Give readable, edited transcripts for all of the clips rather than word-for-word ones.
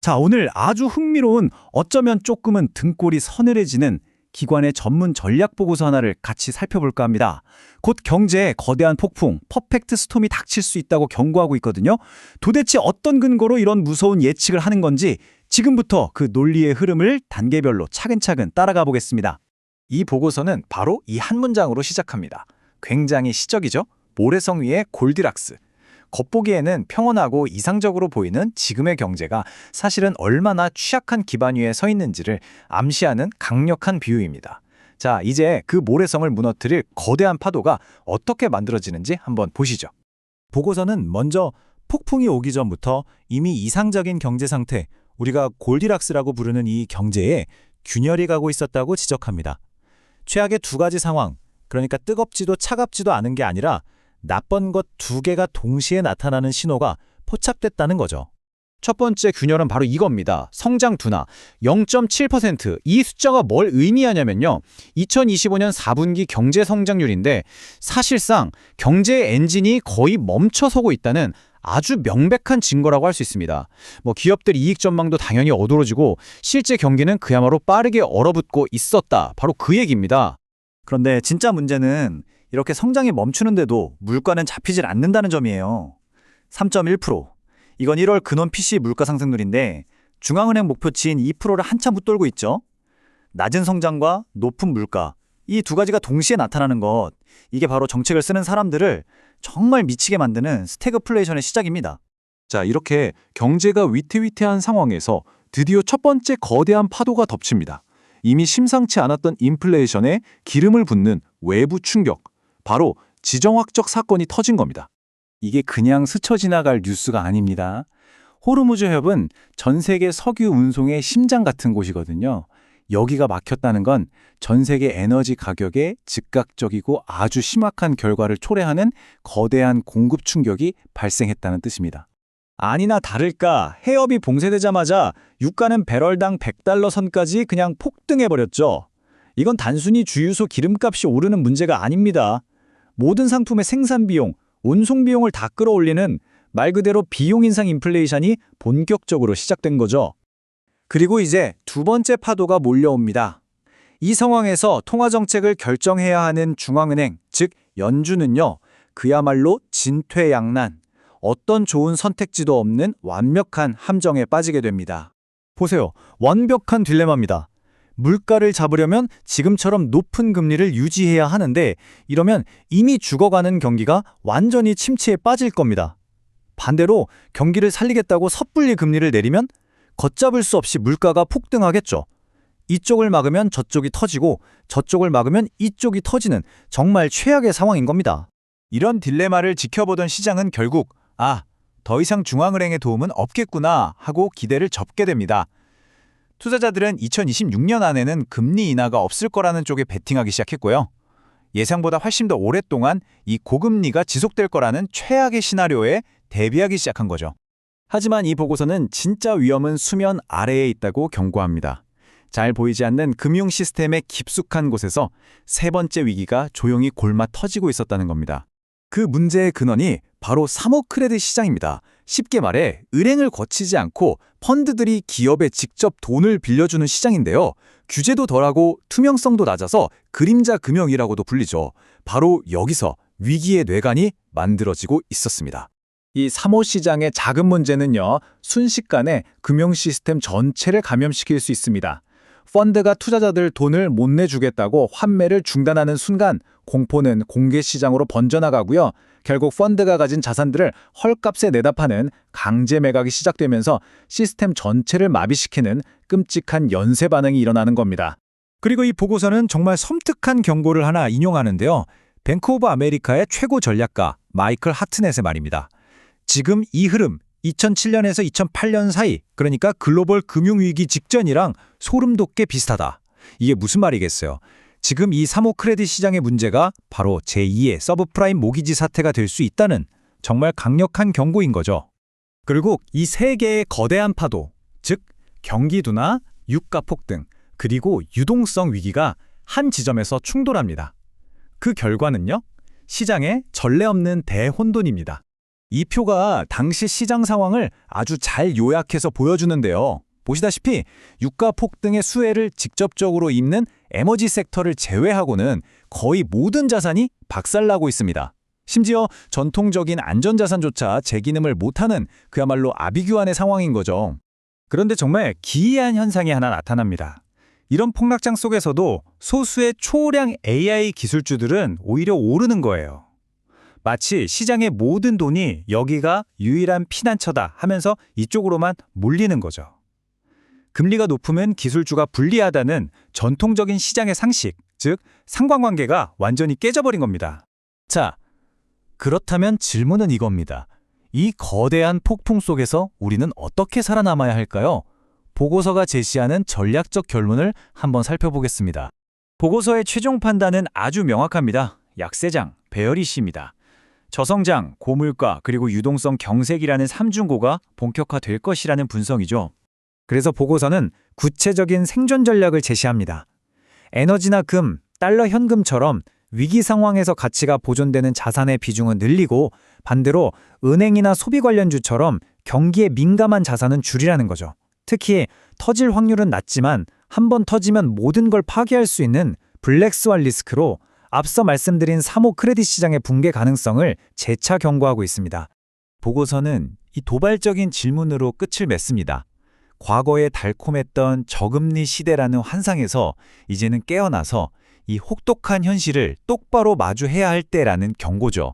자, 오늘 아주 흥미로운 어쩌면 조금은 등골이 서늘해지는 기관의 전문 전략 보고서 하나를 같이 살펴볼까 합니다. 곧 경제에 거대한 폭풍, 퍼펙트 스톰이 닥칠 수 있다고 경고하고 있거든요. 도대체 어떤 근거로 이런 무서운 예측을 하는 건지 지금부터 그 논리의 흐름을 단계별로 차근차근 따라가 보겠습니다. 이 보고서는 바로 이 한 문장으로 시작합니다. 굉장히 시적이죠? 모래성 위의 골디락스. 겉보기에는 평온하고 이상적으로 보이는 지금의 경제가 사실은 얼마나 취약한 기반 위에 서 있는지를 암시하는 강력한 비유입니다. 자, 이제 그 모래성을 무너뜨릴 거대한 파도가 어떻게 만들어지는지 한번 보시죠. 보고서는 먼저 폭풍이 오기 전부터 이미 이상적인 경제 상태, 우리가 골디락스라고 부르는 이 경제에 균열이 가고 있었다고 지적합니다. 최악의 두 가지 상황, 그러니까 뜨겁지도 차갑지도 않은 게 아니라 나쁜 것 두 개가 동시에 나타나는 신호가 포착됐다는 거죠. 첫 번째 균열은 바로 이겁니다. 성장 둔화 0.7%. 이 숫자가 뭘 의미하냐면요. 2025년 4분기 경제 성장률인데 사실상 경제의 엔진이 거의 멈춰서고 있다는 아주 명백한 증거라고 할 수 있습니다. 기업들 이익 전망도 당연히 어두러지고 실제 경기는 그야말로 빠르게 얼어붙고 있었다. 바로 그 얘기입니다. 그런데 진짜 문제는 이렇게 성장이 멈추는데도 물가는 잡히질 않는다는 점이에요. 3.1%. 이건 1월 근원 PC 물가 상승률인데 중앙은행 목표치인 2%를 한참 붙돌고 있죠. 낮은 성장과 높은 물가, 이 두 가지가 동시에 나타나는 것, 이게 바로 정책을 쓰는 사람들을 정말 미치게 만드는 스태그플레이션의 시작입니다. 자, 이렇게 경제가 위태위태한 상황에서 드디어 첫 번째 거대한 파도가 덮칩니다. 이미 심상치 않았던 인플레이션에 기름을 붓는 외부 충격, 바로 지정학적 사건이 터진 겁니다. 이게 그냥 스쳐 지나갈 뉴스가 아닙니다. 호르무즈 협은 전 세계 석유 운송의 심장 같은 곳이거든요. 여기가 막혔다는 건 전 세계 에너지 가격에 즉각적이고 아주 심각한 결과를 초래하는 거대한 공급 충격이 발생했다는 뜻입니다. 아니나 다를까 해협이 봉쇄되자마자 유가는 배럴당 100달러 선까지 그냥 폭등해버렸죠. 이건 단순히 주유소 기름값이 오르는 문제가 아닙니다. 모든 상품의 생산 비용, 운송 비용을 다 끌어올리는 말 그대로 비용 인상 인플레이션이 본격적으로 시작된 거죠. 그리고 이제 두 번째 파도가 몰려옵니다. 이 상황에서 통화정책을 결정해야 하는 중앙은행, 즉 연준은요, 그야말로 진퇴양난, 어떤 좋은 선택지도 없는 완벽한 함정에 빠지게 됩니다. 보세요. 완벽한 딜레마입니다. 물가를 잡으려면 지금처럼 높은 금리를 유지해야 하는데 이러면 이미 죽어가는 경기가 완전히 침체에 빠질 겁니다. 반대로 경기를 살리겠다고 섣불리 금리를 내리면 걷잡을 수 없이 물가가 폭등하겠죠. 이쪽을 막으면 저쪽이 터지고 저쪽을 막으면 이쪽이 터지는 정말 최악의 상황인 겁니다. 이런 딜레마를 지켜보던 시장은 결국 더 이상 중앙은행의 도움은 없겠구나 하고 기대를 접게 됩니다. 투자자들은 2026년 안에는 금리 인하가 없을 거라는 쪽에 베팅하기 시작했고요. 예상보다 훨씬 더 오랫동안 이 고금리가 지속될 거라는 최악의 시나리오에 대비하기 시작한 거죠. 하지만 이 보고서는 진짜 위험은 수면 아래에 있다고 경고합니다. 잘 보이지 않는 금융 시스템의 깊숙한 곳에서 세 번째 위기가 조용히 골마 터지고 있었다는 겁니다. 그 문제의 근원이 바로 사모 크레딧 시장입니다. 쉽게 말해 은행을 거치지 않고 펀드들이 기업에 직접 돈을 빌려주는 시장인데요. 규제도 덜하고 투명성도 낮아서 그림자 금융이라고도 불리죠. 바로 여기서 위기의 뇌관이 만들어지고 있었습니다. 이 사모 시장의 작은 문제는요, 순식간에 금융 시스템 전체를 감염시킬 수 있습니다. 펀드가 투자자들 돈을 못 내주겠다고 환매를 중단하는 순간 공포는 공개 시장으로 번져나가고요. 결국 펀드가 가진 자산들을 헐값에 내다 파는 강제 매각이 시작되면서 시스템 전체를 마비시키는 끔찍한 연쇄 반응이 일어나는 겁니다. 그리고 이 보고서는 정말 섬뜩한 경고를 하나 인용하는데요. 뱅크 오브 아메리카의 최고 전략가 마이클 하트넷의 말입니다. 지금 이 흐름, 2007년에서 2008년 사이, 그러니까 글로벌 금융위기 직전이랑 소름 돋게 비슷하다. 이게 무슨 말이겠어요? 지금 이 사모 크레딧 시장의 문제가 바로 제2의 서브프라임 모기지 사태가 될 수 있다는 정말 강력한 경고인 거죠. 결국 이 세 개의 거대한 파도, 즉 경기 둔화, 유가 폭등, 그리고 유동성 위기가 한 지점에서 충돌합니다. 그 결과는요, 시장에 전례 없는 대혼돈입니다. 이 표가 당시 시장 상황을 아주 잘 요약해서 보여주는데요. 보시다시피 유가 폭등의 수혜를 직접적으로 입는 에너지 섹터를 제외하고는 거의 모든 자산이 박살나고 있습니다. 심지어 전통적인 안전자산조차 제 기능을 못하는 그야말로 아비규환의 상황인 거죠. 그런데 정말 기이한 현상이 하나 나타납니다. 이런 폭락장 속에서도 소수의 초량 AI 기술주들은 오히려 오르는 거예요. 마치 시장의 모든 돈이 여기가 유일한 피난처다 하면서 이쪽으로만 몰리는 거죠. 금리가 높으면 기술주가 불리하다는 전통적인 시장의 상식, 즉 상관관계가 완전히 깨져버린 겁니다. 자, 그렇다면 질문은 이겁니다. 이 거대한 폭풍 속에서 우리는 어떻게 살아남아야 할까요? 보고서가 제시하는 전략적 결론을 한번 살펴보겠습니다. 보고서의 최종 판단은 아주 명확합니다. 약세장, 베어리시입니다. 저성장, 고물가, 그리고 유동성 경색이라는 삼중고가 본격화될 것이라는 분석이죠. 그래서 보고서는 구체적인 생존 전략을 제시합니다. 에너지나 금, 달러 현금처럼 위기 상황에서 가치가 보존되는 자산의 비중은 늘리고 반대로 은행이나 소비 관련주처럼 경기에 민감한 자산은 줄이라는 거죠. 특히 터질 확률은 낮지만 한번 터지면 모든 걸 파괴할 수 있는 블랙스완 리스크로 앞서 말씀드린 3호 크레딧 시장의 붕괴 가능성을 재차 경고하고 있습니다. 보고서는 이 도발적인 질문으로 끝을 맺습니다. 과거에 달콤했던 저금리 시대라는 환상에서 이제는 깨어나서 이 혹독한 현실을 똑바로 마주해야 할 때라는 경고죠.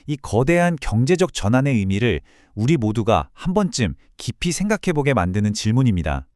이 거대한 경제적 전환의 의미를 우리 모두가 한 번쯤 깊이 생각해보게 만드는 질문입니다.